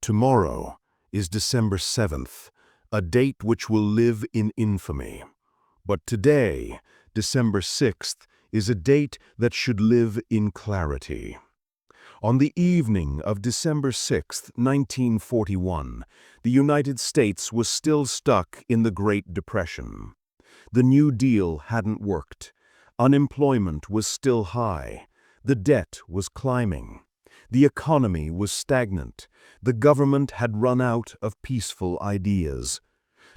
Tomorrow is December 7th, a date which will live in infamy. But today, December 6th, is a date that should live in clarity. On the evening of December 6, 1941, the United States was still stuck in the Great Depression. The New Deal hadn't worked. Unemployment was still high. The debt was climbing. The economy was stagnant. The government had run out of peaceful ideas.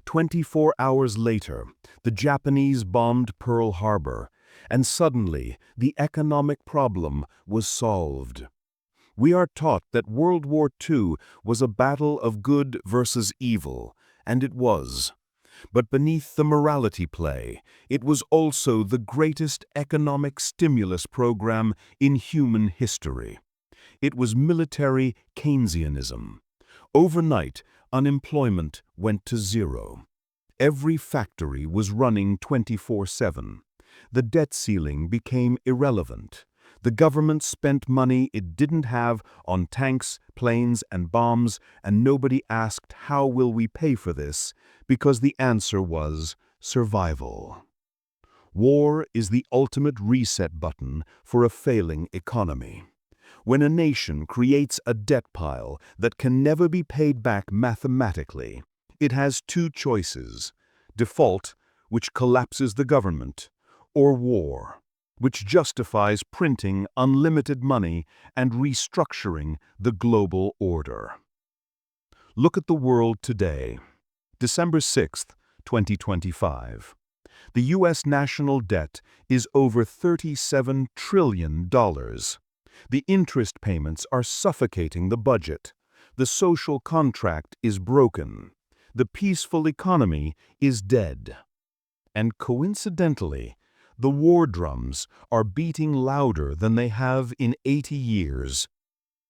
24 hours later, the Japanese bombed Pearl Harbor, and suddenly the economic problem was solved. We are taught that World War II was a battle of good versus evil, and it was. But beneath the morality play, it was also the greatest economic stimulus program in human history. It was military Keynesianism. Overnight, unemployment went to zero. Every factory was running 24/7. The debt ceiling became irrelevant. The government spent money it didn't have on tanks, planes, and bombs, and nobody asked, "How will we pay for this?" because the answer was survival. War is the ultimate reset button for a failing economy. When a nation creates a debt pile that can never be paid back mathematically, it has two choices: default, which collapses the government, or war, which justifies printing unlimited money and restructuring the global order. Look at the world today. December 6, 2025. The U.S. national debt is over $37 trillion. The interest payments are suffocating the budget. The social contract is broken. The peaceful economy is dead. And coincidentally, the war drums are beating louder than they have in 80 years.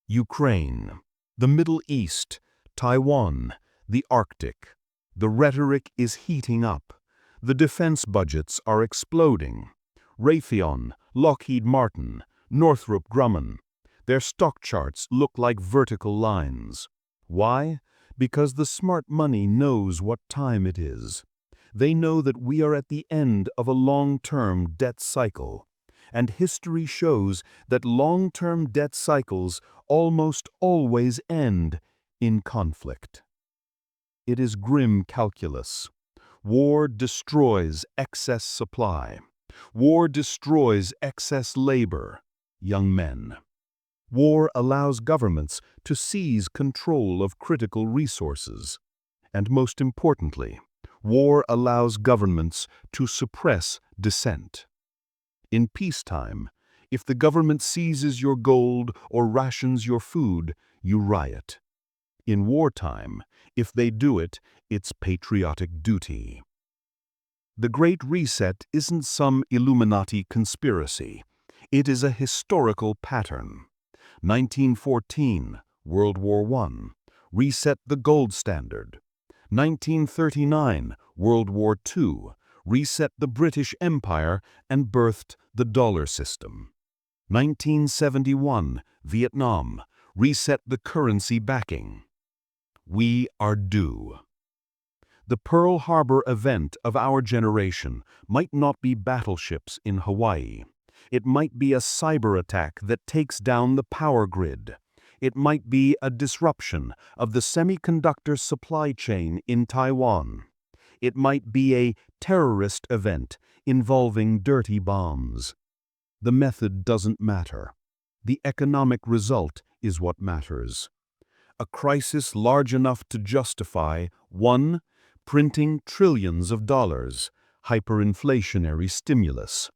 Ukraine, the Middle East, Taiwan, the Arctic. The rhetoric is heating up. The defense budgets are exploding. Raytheon, Lockheed Martin, Northrop Grumman. Their stock charts look like vertical lines. Why? Because the smart money knows what time it is. They know that we are at the end of a long-term debt cycle, and history shows that long-term debt cycles almost always end in conflict. It is grim calculus. War destroys excess supply. War destroys excess labor, young men. War allows governments to seize control of critical resources. And most importantly, war allows governments to suppress dissent. In peacetime, if the government seizes your gold or rations your food, you riot. In wartime, if they do it, it's patriotic duty. The Great Reset isn't some Illuminati conspiracy. It is a historical pattern. 1914, World War I, reset the gold standard. 1939, World War II, reset the British Empire and birthed the dollar system. 1971, Vietnam, reset the currency backing. We are due. The Pearl Harbor event of our generation might not be battleships in Hawaii. It might be a cyber attack that takes down the power grid. It might be a disruption of the semiconductor supply chain in Taiwan. It might be a terrorist event involving dirty bombs. The method doesn't matter. The economic result is what matters. A crisis large enough to justify 1. Printing trillions of dollars, hyperinflationary stimulus.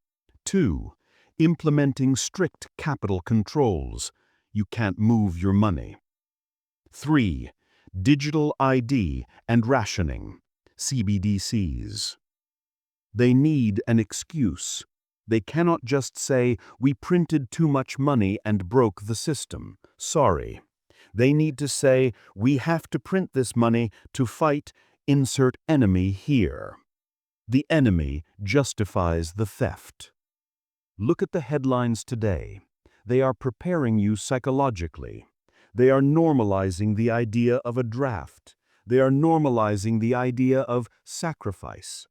2. Implementing strict capital controls. You can't move your money. 3. Digital ID and rationing, CBDCs. They need an excuse. They cannot just say, "We printed too much money and broke the system." Sorry. They need to say, "We have to print this money to fight insert enemy here." The enemy justifies the theft. Look at the headlines today. They are preparing you psychologically. They are normalizing the idea of a draft. They are normalizing the idea of sacrifice.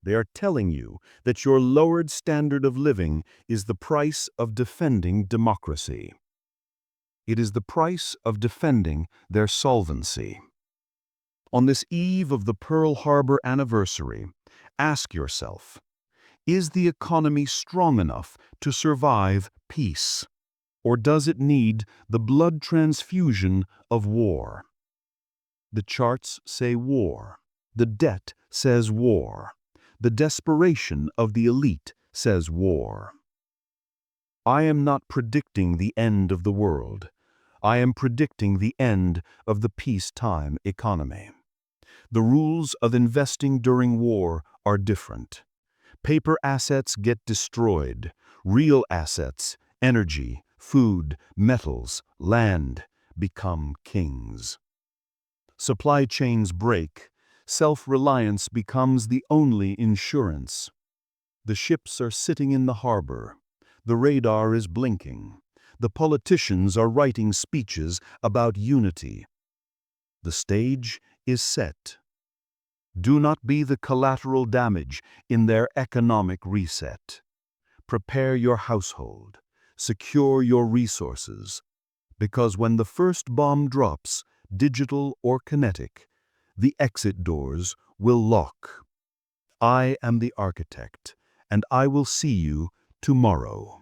They are telling you that your lowered standard of living is the price of defending democracy. It is the price of defending their solvency. On this eve of the Pearl Harbor anniversary, ask yourself, is the economy strong enough to survive peace? Or does it need the blood transfusion of war? The charts say war. The debt says war. The desperation of the elite says war. I am not predicting the end of the world. I am predicting the end of the peacetime economy. The rules of investing during war are different. Paper assets get destroyed. Real assets, energy, food, metals, land, become kings. Supply chains break. Self-reliance becomes the only insurance. The ships are sitting in the harbor. The radar is blinking. The politicians are writing speeches about unity. The stage is set. Do not be the collateral damage in their economic reset. Prepare your household. Secure your resources. Because when the first bomb drops, digital or kinetic, the exit doors will lock. I am the architect, and I will see you tomorrow.